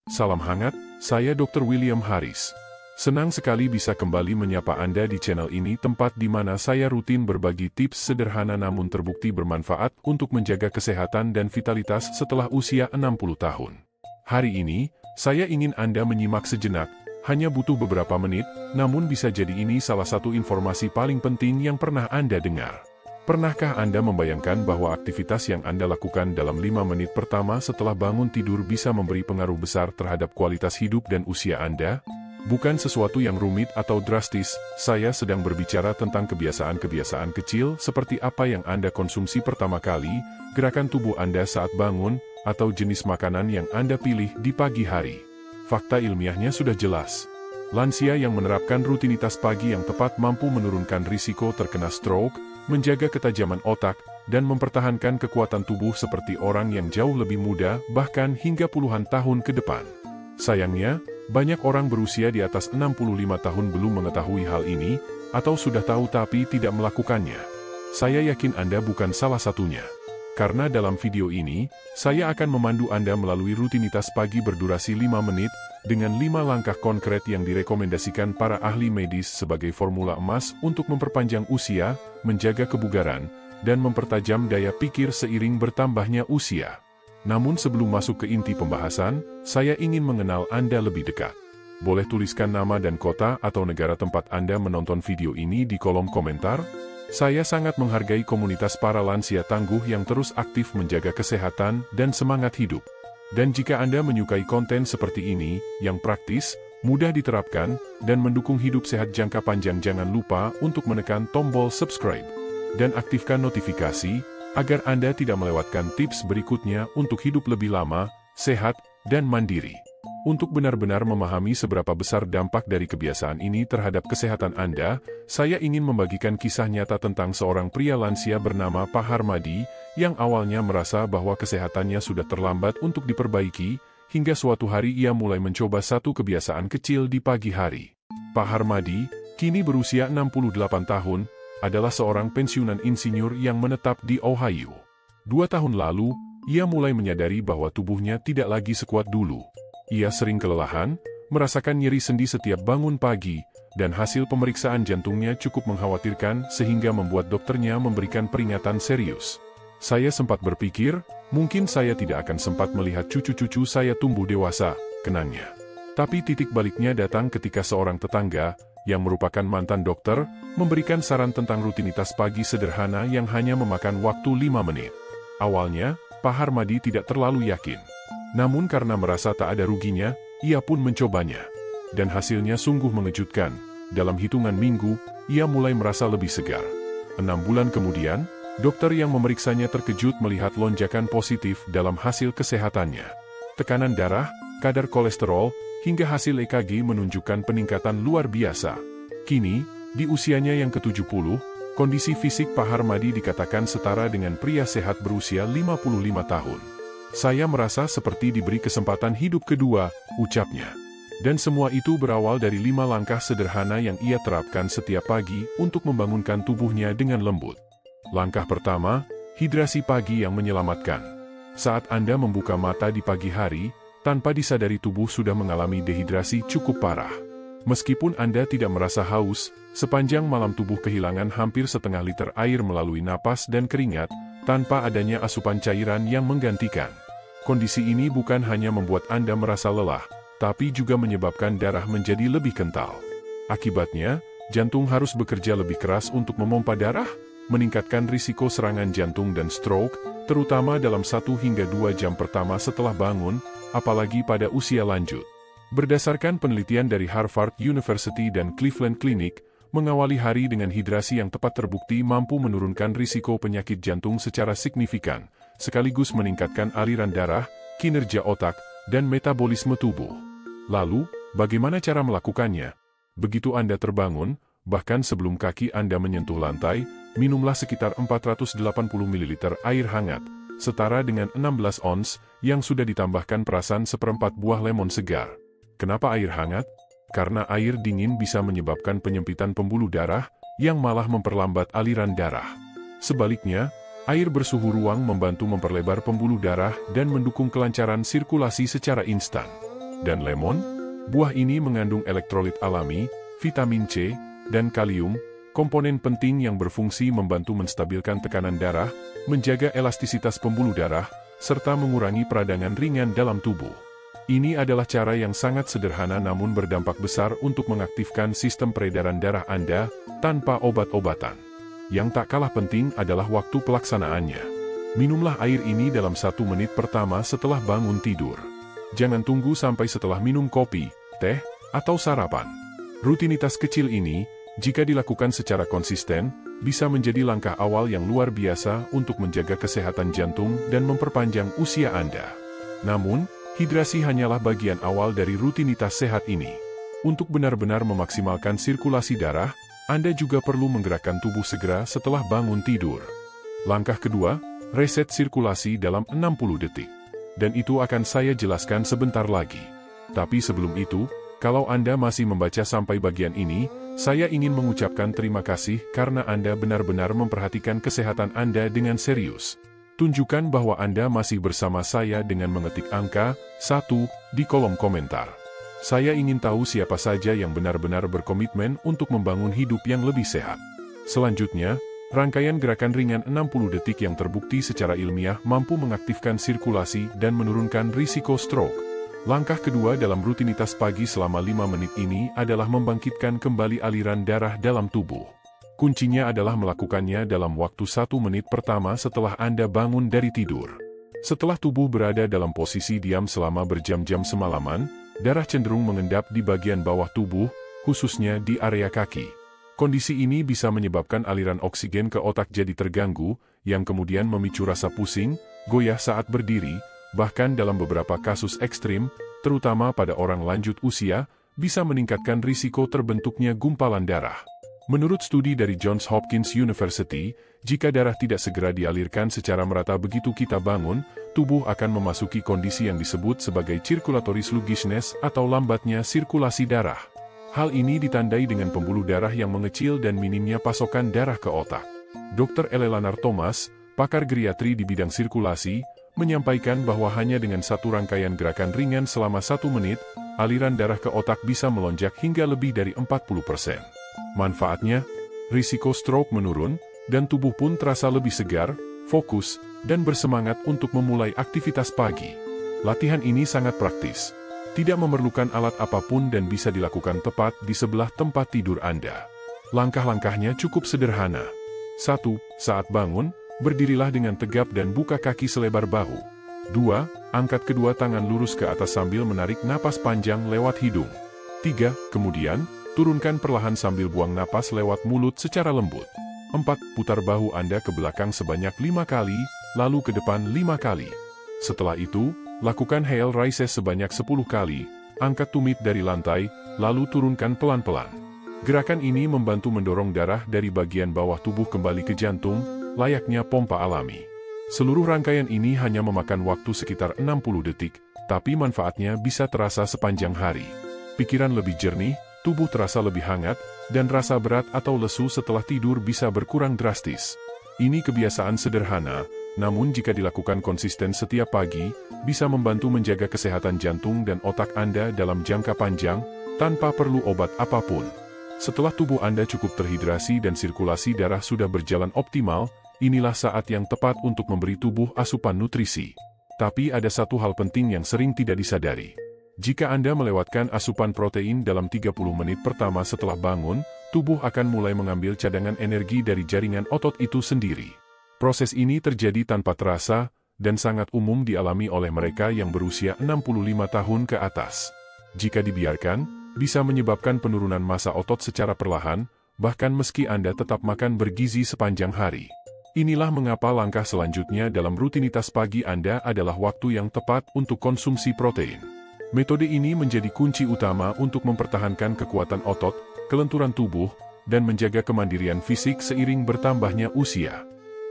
Salam hangat, saya Dr. William Haris. Senang sekali bisa kembali menyapa Anda di channel ini, tempat di mana saya rutin berbagi tips sederhana namun terbukti bermanfaat untuk menjaga kesehatan dan vitalitas setelah usia 60 tahun. Hari ini, saya ingin Anda menyimak sejenak, hanya butuh beberapa menit, namun bisa jadi ini salah satu informasi paling penting yang pernah Anda dengar. Pernahkah Anda membayangkan bahwa aktivitas yang Anda lakukan dalam 5 menit pertama setelah bangun tidur bisa memberi pengaruh besar terhadap kualitas hidup dan usia Anda? Bukan sesuatu yang rumit atau drastis, saya sedang berbicara tentang kebiasaan-kebiasaan kecil seperti apa yang Anda konsumsi pertama kali, gerakan tubuh Anda saat bangun, atau jenis makanan yang Anda pilih di pagi hari. Fakta ilmiahnya sudah jelas. Lansia yang menerapkan rutinitas pagi yang tepat mampu menurunkan risiko terkena stroke, menjaga ketajaman otak, dan mempertahankan kekuatan tubuh seperti orang yang jauh lebih muda, bahkan hingga puluhan tahun ke depan. Sayangnya, banyak orang berusia di atas 65 tahun belum mengetahui hal ini, atau sudah tahu tapi tidak melakukannya. Saya yakin Anda bukan salah satunya. Karena dalam video ini, saya akan memandu Anda melalui rutinitas pagi berdurasi 5 menit, dengan 5 langkah konkret yang direkomendasikan para ahli medis sebagai formula emas untuk memperpanjang usia, menjaga kebugaran, dan mempertajam daya pikir seiring bertambahnya usia. Namun sebelum masuk ke inti pembahasan, saya ingin mengenal Anda lebih dekat. Boleh tuliskan nama dan kota atau negara tempat Anda menonton video ini di kolom komentar. Saya sangat menghargai komunitas para lansia tangguh yang terus aktif menjaga kesehatan dan semangat hidup. Dan jika Anda menyukai konten seperti ini, yang praktis, mudah diterapkan, dan mendukung hidup sehat jangka panjang, jangan lupa untuk menekan tombol subscribe dan aktifkan notifikasi, agar Anda tidak melewatkan tips berikutnya untuk hidup lebih lama, sehat, dan mandiri. Untuk benar-benar memahami seberapa besar dampak dari kebiasaan ini terhadap kesehatan Anda, saya ingin membagikan kisah nyata tentang seorang pria lansia bernama Pak Harmadi, yang awalnya merasa bahwa kesehatannya sudah terlambat untuk diperbaiki, hingga suatu hari ia mulai mencoba satu kebiasaan kecil di pagi hari. Pak Harmadi, kini berusia 68 tahun, adalah seorang pensiunan insinyur yang menetap di Ohio. 2 tahun lalu, ia mulai menyadari bahwa tubuhnya tidak lagi sekuat dulu. Ia sering kelelahan, merasakan nyeri sendi setiap bangun pagi, dan hasil pemeriksaan jantungnya cukup mengkhawatirkan sehingga membuat dokternya memberikan peringatan serius. Saya sempat berpikir, mungkin saya tidak akan sempat melihat cucu-cucu saya tumbuh dewasa, kenangnya. Tapi titik baliknya datang ketika seorang tetangga, yang merupakan mantan dokter, memberikan saran tentang rutinitas pagi sederhana yang hanya memakan waktu 5 menit. Awalnya, Pak Harmadi tidak terlalu yakin. Namun karena merasa tak ada ruginya, ia pun mencobanya. Dan hasilnya sungguh mengejutkan. Dalam hitungan minggu, ia mulai merasa lebih segar. 6 bulan kemudian, dokter yang memeriksanya terkejut melihat lonjakan positif dalam hasil kesehatannya. Tekanan darah, kadar kolesterol, hingga hasil EKG menunjukkan peningkatan luar biasa. Kini, di usianya yang ke-70, kondisi fisik Pak Harmadi dikatakan setara dengan pria sehat berusia 55 tahun. Saya merasa seperti diberi kesempatan hidup kedua, ucapnya. Dan semua itu berawal dari 5 langkah sederhana yang ia terapkan setiap pagi untuk membangunkan tubuhnya dengan lembut. Langkah pertama, hidrasi pagi yang menyelamatkan. Saat Anda membuka mata di pagi hari, tanpa disadari tubuh sudah mengalami dehidrasi cukup parah. Meskipun Anda tidak merasa haus, sepanjang malam tubuh kehilangan hampir setengah liter air melalui napas dan keringat, tanpa adanya asupan cairan yang menggantikan. Kondisi ini bukan hanya membuat Anda merasa lelah, tapi juga menyebabkan darah menjadi lebih kental. Akibatnya, jantung harus bekerja lebih keras untuk memompa darah, meningkatkan risiko serangan jantung dan stroke, terutama dalam 1 hingga 2 jam pertama setelah bangun, apalagi pada usia lanjut. Berdasarkan penelitian dari Harvard University dan Cleveland Clinic, mengawali hari dengan hidrasi yang tepat terbukti mampu menurunkan risiko penyakit jantung secara signifikan, sekaligus meningkatkan aliran darah, kinerja otak, dan metabolisme tubuh. Lalu, bagaimana cara melakukannya? Begitu Anda terbangun, bahkan sebelum kaki Anda menyentuh lantai, minumlah sekitar 480 ml air hangat, setara dengan 16 ons, yang sudah ditambahkan perasan seperempat buah lemon segar. Kenapa air hangat? Karena air dingin bisa menyebabkan penyempitan pembuluh darah, yang malah memperlambat aliran darah. Sebaliknya, air bersuhu ruang membantu memperlebar pembuluh darah dan mendukung kelancaran sirkulasi secara instan. Dan lemon? Buah ini mengandung elektrolit alami, vitamin C, dan kalium, komponen penting yang berfungsi membantu menstabilkan tekanan darah, menjaga elastisitas pembuluh darah, serta mengurangi peradangan ringan dalam tubuh. Ini adalah cara yang sangat sederhana namun berdampak besar untuk mengaktifkan sistem peredaran darah Anda tanpa obat-obatan. Yang tak kalah penting adalah waktu pelaksanaannya. Minumlah air ini dalam 1 menit pertama setelah bangun tidur. Jangan tunggu sampai setelah minum kopi, teh, atau sarapan. Rutinitas kecil ini, jika dilakukan secara konsisten, bisa menjadi langkah awal yang luar biasa untuk menjaga kesehatan jantung dan memperpanjang usia Anda. Namun, hidrasi hanyalah bagian awal dari rutinitas sehat ini. Untuk benar-benar memaksimalkan sirkulasi darah, Anda juga perlu menggerakkan tubuh segera setelah bangun tidur. Langkah kedua, reset sirkulasi dalam 60 detik. Dan itu akan saya jelaskan sebentar lagi. Tapi sebelum itu, kalau Anda masih membaca sampai bagian ini, saya ingin mengucapkan terima kasih karena Anda benar-benar memperhatikan kesehatan Anda dengan serius. Tunjukkan bahwa Anda masih bersama saya dengan mengetik angka 1 di kolom komentar. Saya ingin tahu siapa saja yang benar-benar berkomitmen untuk membangun hidup yang lebih sehat. Selanjutnya, rangkaian gerakan ringan 60 detik yang terbukti secara ilmiah mampu mengaktifkan sirkulasi dan menurunkan risiko stroke. Langkah kedua dalam rutinitas pagi selama 5 menit ini adalah membangkitkan kembali aliran darah dalam tubuh. Kuncinya adalah melakukannya dalam waktu 1 menit pertama setelah Anda bangun dari tidur. Setelah tubuh berada dalam posisi diam selama berjam-jam semalaman, darah cenderung mengendap di bagian bawah tubuh, khususnya di area kaki. Kondisi ini bisa menyebabkan aliran oksigen ke otak jadi terganggu, yang kemudian memicu rasa pusing, goyah saat berdiri, bahkan dalam beberapa kasus ekstrim, terutama pada orang lanjut usia, bisa meningkatkan risiko terbentuknya gumpalan darah. Menurut studi dari Johns Hopkins University, jika darah tidak segera dialirkan secara merata begitu kita bangun, tubuh akan memasuki kondisi yang disebut sebagai circulatory sluggishness atau lambatnya sirkulasi darah. Hal ini ditandai dengan pembuluh darah yang mengecil dan minimnya pasokan darah ke otak. Dr. Eleanor Thomas, pakar geriatri di bidang sirkulasi, menyampaikan bahwa hanya dengan satu rangkaian gerakan ringan selama 1 menit, aliran darah ke otak bisa melonjak hingga lebih dari 40%. Manfaatnya, risiko stroke menurun, dan tubuh pun terasa lebih segar, fokus, dan bersemangat untuk memulai aktivitas pagi. Latihan ini sangat praktis. Tidak memerlukan alat apapun dan bisa dilakukan tepat di sebelah tempat tidur Anda. Langkah-langkahnya cukup sederhana. 1. Saat bangun, berdirilah dengan tegap dan buka kaki selebar bahu. 2. Angkat kedua tangan lurus ke atas sambil menarik napas panjang lewat hidung. 3. Kemudian, turunkan perlahan sambil buang napas lewat mulut secara lembut. 4. Putar bahu Anda ke belakang sebanyak 5 kali, lalu ke depan 5 kali. Setelah itu, lakukan heel raises sebanyak 10 kali, angkat tumit dari lantai, lalu turunkan pelan-pelan. Gerakan ini membantu mendorong darah dari bagian bawah tubuh kembali ke jantung, layaknya pompa alami. Seluruh rangkaian ini hanya memakan waktu sekitar 60 detik, tapi manfaatnya bisa terasa sepanjang hari. Pikiran lebih jernih, tubuh terasa lebih hangat, dan rasa berat atau lesu setelah tidur bisa berkurang drastis. Ini kebiasaan sederhana, namun jika dilakukan konsisten setiap pagi, bisa membantu menjaga kesehatan jantung dan otak Anda dalam jangka panjang, tanpa perlu obat apapun. Setelah tubuh Anda cukup terhidrasi dan sirkulasi darah sudah berjalan optimal, inilah saat yang tepat untuk memberi tubuh asupan nutrisi. Tapi ada satu hal penting yang sering tidak disadari. Jika Anda melewatkan asupan protein dalam 30 menit pertama setelah bangun, tubuh akan mulai mengambil cadangan energi dari jaringan otot itu sendiri. Proses ini terjadi tanpa terasa, dan sangat umum dialami oleh mereka yang berusia 65 tahun ke atas. Jika dibiarkan, bisa menyebabkan penurunan massa otot secara perlahan, bahkan meski Anda tetap makan bergizi sepanjang hari. Inilah mengapa langkah selanjutnya dalam rutinitas pagi Anda adalah waktu yang tepat untuk konsumsi protein. Metode ini menjadi kunci utama untuk mempertahankan kekuatan otot, kelenturan tubuh, dan menjaga kemandirian fisik seiring bertambahnya usia.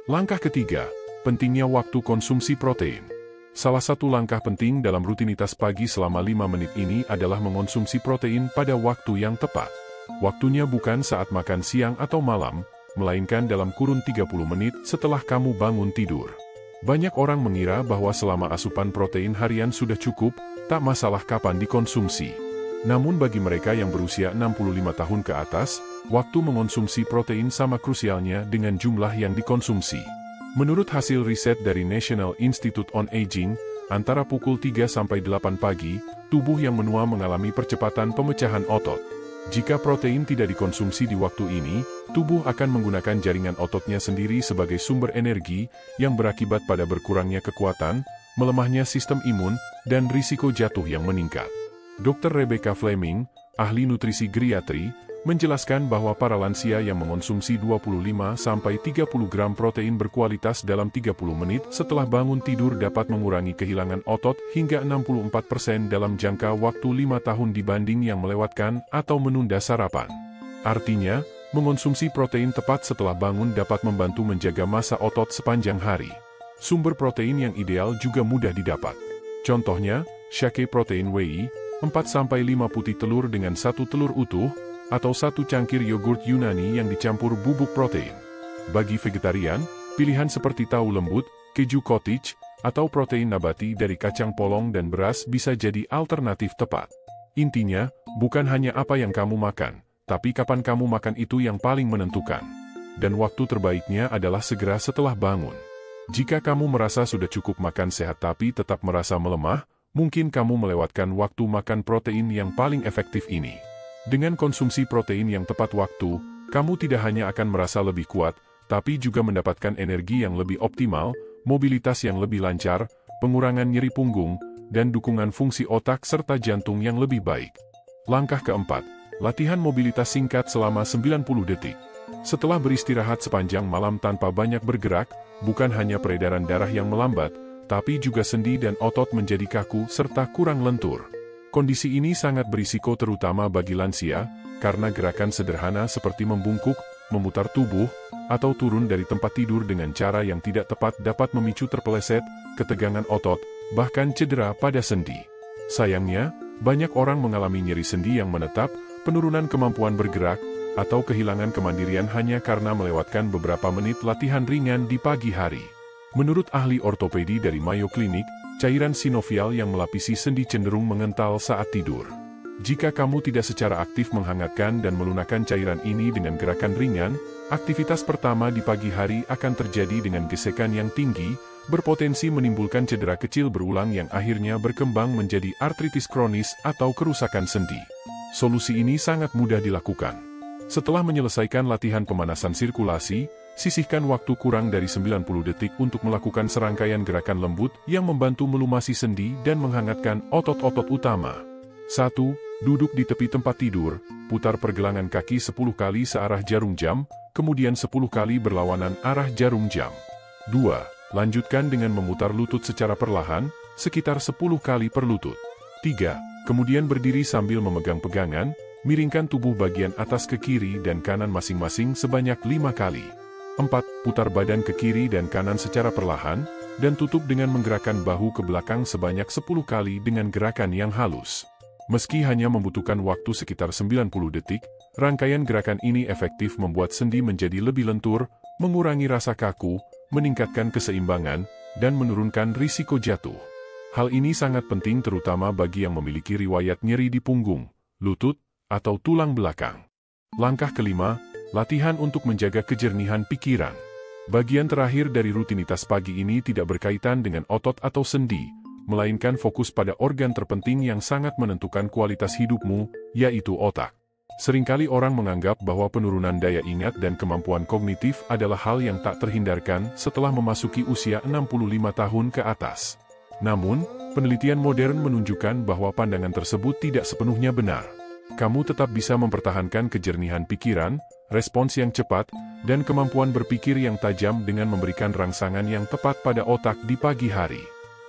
Langkah ketiga, pentingnya waktu konsumsi protein. Salah satu langkah penting dalam rutinitas pagi selama 5 menit ini adalah mengonsumsi protein pada waktu yang tepat. Waktunya bukan saat makan siang atau malam, melainkan dalam kurun 30 menit setelah kamu bangun tidur. Banyak orang mengira bahwa selama asupan protein harian sudah cukup, tak masalah kapan dikonsumsi. Namun bagi mereka yang berusia 65 tahun ke atas, waktu mengonsumsi protein sama krusialnya dengan jumlah yang dikonsumsi. Menurut hasil riset dari National Institute on Aging, antara pukul 3 sampai 8 pagi, tubuh yang menua mengalami percepatan pemecahan otot. Jika protein tidak dikonsumsi di waktu ini, tubuh akan menggunakan jaringan ototnya sendiri sebagai sumber energi yang berakibat pada berkurangnya kekuatan, melemahnya sistem imun, dan risiko jatuh yang meningkat. Dr. Rebecca Fleming, ahli nutrisi geriatri, menjelaskan bahwa para lansia yang mengonsumsi 25-30 gram protein berkualitas dalam 30 menit setelah bangun tidur dapat mengurangi kehilangan otot hingga 64% dalam jangka waktu 5 tahun dibanding yang melewatkan atau menunda sarapan. Artinya, mengonsumsi protein tepat setelah bangun dapat membantu menjaga massa otot sepanjang hari. Sumber protein yang ideal juga mudah didapat. Contohnya, shake protein whey, 4-5 putih telur dengan 1 telur utuh, atau 1 cangkir yogurt Yunani yang dicampur bubuk protein. Bagi vegetarian, pilihan seperti tahu lembut, keju cottage, atau protein nabati dari kacang polong dan beras bisa jadi alternatif tepat. Intinya, bukan hanya apa yang kamu makan, tapi kapan kamu makan itu yang paling menentukan. Dan waktu terbaiknya adalah segera setelah bangun. Jika kamu merasa sudah cukup makan sehat tapi tetap merasa melemah, mungkin kamu melewatkan waktu makan protein yang paling efektif ini. Dengan konsumsi protein yang tepat waktu, kamu tidak hanya akan merasa lebih kuat, tapi juga mendapatkan energi yang lebih optimal, mobilitas yang lebih lancar, pengurangan nyeri punggung, dan dukungan fungsi otak serta jantung yang lebih baik. Langkah keempat, latihan mobilitas singkat selama 90 detik. Setelah beristirahat sepanjang malam tanpa banyak bergerak, bukan hanya peredaran darah yang melambat, tapi juga sendi dan otot menjadi kaku serta kurang lentur. Kondisi ini sangat berisiko terutama bagi lansia, karena gerakan sederhana seperti membungkuk, memutar tubuh, atau turun dari tempat tidur dengan cara yang tidak tepat dapat memicu terpeleset, ketegangan otot, bahkan cedera pada sendi. Sayangnya, banyak orang mengalami nyeri sendi yang menetap, penurunan kemampuan bergerak, atau kehilangan kemandirian hanya karena melewatkan beberapa menit latihan ringan di pagi hari. Menurut ahli ortopedi dari Mayo Clinic, cairan sinovial yang melapisi sendi cenderung mengental saat tidur. Jika kamu tidak secara aktif menghangatkan dan melunakkan cairan ini dengan gerakan ringan, aktivitas pertama di pagi hari akan terjadi dengan gesekan yang tinggi, berpotensi menimbulkan cedera kecil berulang yang akhirnya berkembang menjadi artritis kronis atau kerusakan sendi. Solusi ini sangat mudah dilakukan. Setelah menyelesaikan latihan pemanasan sirkulasi, sisihkan waktu kurang dari 90 detik untuk melakukan serangkaian gerakan lembut yang membantu melumasi sendi dan menghangatkan otot-otot utama. 1. Duduk di tepi tempat tidur, putar pergelangan kaki 10 kali searah jarum jam, kemudian 10 kali berlawanan arah jarum jam. 2. Lanjutkan dengan memutar lutut secara perlahan, sekitar 10 kali per lutut. 3. Kemudian berdiri sambil memegang pegangan, miringkan tubuh bagian atas ke kiri dan kanan masing-masing sebanyak 5 kali. 4. Putar badan ke kiri dan kanan secara perlahan, dan tutup dengan menggerakkan bahu ke belakang sebanyak 10 kali dengan gerakan yang halus. Meski hanya membutuhkan waktu sekitar 90 detik, rangkaian gerakan ini efektif membuat sendi menjadi lebih lentur, mengurangi rasa kaku, meningkatkan keseimbangan, dan menurunkan risiko jatuh. Hal ini sangat penting terutama bagi yang memiliki riwayat nyeri di punggung, lutut, atau tulang belakang. Langkah kelima, latihan untuk menjaga kejernihan pikiran. Bagian terakhir dari rutinitas pagi ini tidak berkaitan dengan otot atau sendi, melainkan fokus pada organ terpenting yang sangat menentukan kualitas hidupmu, yaitu otak. Seringkali orang menganggap bahwa penurunan daya ingat dan kemampuan kognitif adalah hal yang tak terhindarkan setelah memasuki usia 65 tahun ke atas. Namun, penelitian modern menunjukkan bahwa pandangan tersebut tidak sepenuhnya benar. Kamu tetap bisa mempertahankan kejernihan pikiran, respons yang cepat, dan kemampuan berpikir yang tajam dengan memberikan rangsangan yang tepat pada otak di pagi hari.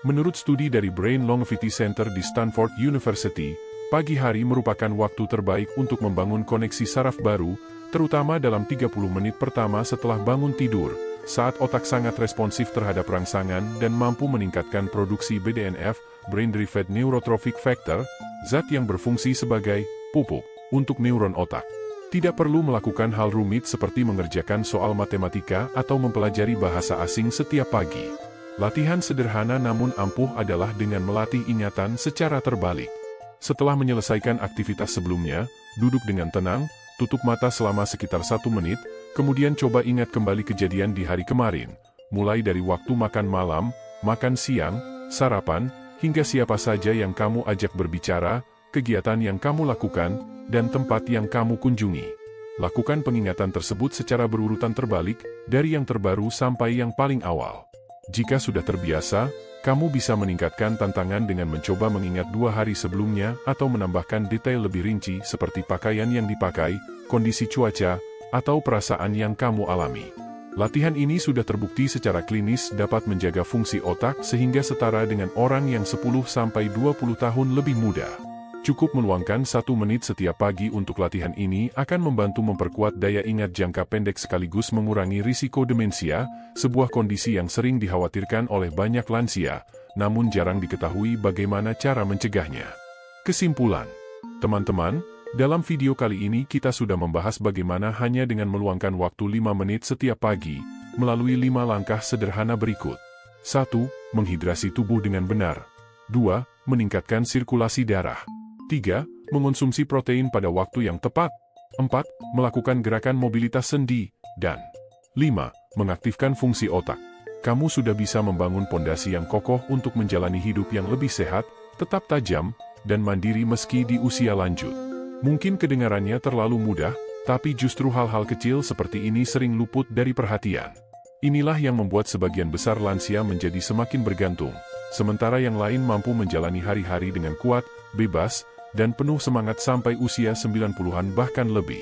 Menurut studi dari Brain Longevity Center di Stanford University, pagi hari merupakan waktu terbaik untuk membangun koneksi saraf baru, terutama dalam 30 menit pertama setelah bangun tidur, saat otak sangat responsif terhadap rangsangan dan mampu meningkatkan produksi BDNF, Brain Derived Neurotrophic Factor, zat yang berfungsi sebagai pupuk untuk neuron otak. Tidak perlu melakukan hal rumit seperti mengerjakan soal matematika atau mempelajari bahasa asing setiap pagi. Latihan sederhana namun ampuh adalah dengan melatih ingatan secara terbalik. Setelah menyelesaikan aktivitas sebelumnya, duduk dengan tenang, tutup mata selama sekitar 1 menit, kemudian coba ingat kembali kejadian di hari kemarin, mulai dari waktu makan malam, makan siang, sarapan, hingga siapa saja yang kamu ajak berbicara, kegiatan yang kamu lakukan, dan tempat yang kamu kunjungi. Lakukan pengingatan tersebut secara berurutan terbalik, dari yang terbaru sampai yang paling awal. Jika sudah terbiasa, kamu bisa meningkatkan tantangan dengan mencoba mengingat 2 hari sebelumnya atau menambahkan detail lebih rinci seperti pakaian yang dipakai, kondisi cuaca, atau perasaan yang kamu alami. Latihan ini sudah terbukti secara klinis dapat menjaga fungsi otak sehingga setara dengan orang yang 10-20 tahun lebih muda. Cukup meluangkan 1 menit setiap pagi untuk latihan ini akan membantu memperkuat daya ingat jangka pendek sekaligus mengurangi risiko demensia, sebuah kondisi yang sering dikhawatirkan oleh banyak lansia, namun jarang diketahui bagaimana cara mencegahnya. Kesimpulan, teman-teman, dalam video kali ini kita sudah membahas bagaimana hanya dengan meluangkan waktu 5 menit setiap pagi, melalui 5 langkah sederhana berikut. 1. Menghidrasi tubuh dengan benar. 2. Meningkatkan sirkulasi darah. 3. Mengonsumsi protein pada waktu yang tepat. 4. Melakukan gerakan mobilitas sendi. Dan 5. Mengaktifkan fungsi otak. Kamu sudah bisa membangun pondasi yang kokoh untuk menjalani hidup yang lebih sehat, tetap tajam, dan mandiri meski di usia lanjut. Mungkin kedengarannya terlalu mudah, tapi justru hal-hal kecil seperti ini sering luput dari perhatian. Inilah yang membuat sebagian besar lansia menjadi semakin bergantung, sementara yang lain mampu menjalani hari-hari dengan kuat, bebas, dan penuh semangat sampai usia 90-an bahkan lebih.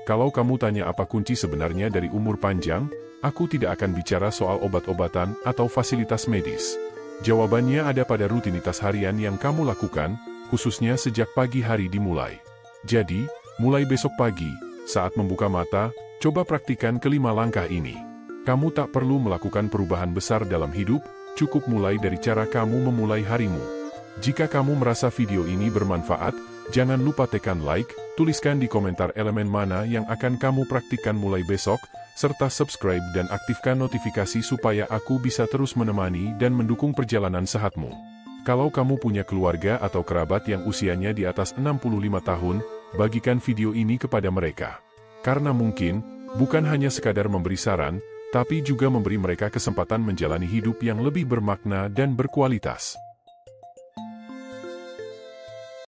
Kalau kamu tanya apa kunci sebenarnya dari umur panjang, aku tidak akan bicara soal obat-obatan atau fasilitas medis. Jawabannya ada pada rutinitas harian yang kamu lakukan, khususnya sejak pagi hari dimulai. Jadi, mulai besok pagi, saat membuka mata, coba praktikan kelima langkah ini. Kamu tak perlu melakukan perubahan besar dalam hidup, cukup mulai dari cara kamu memulai harimu. Jika kamu merasa video ini bermanfaat, jangan lupa tekan like, tuliskan di komentar elemen mana yang akan kamu praktikkan mulai besok, serta subscribe dan aktifkan notifikasi supaya aku bisa terus menemani dan mendukung perjalanan sehatmu. Kalau kamu punya keluarga atau kerabat yang usianya di atas 65 tahun, bagikan video ini kepada mereka. Karena mungkin, bukan hanya sekadar memberi saran, tapi juga memberi mereka kesempatan menjalani hidup yang lebih bermakna dan berkualitas.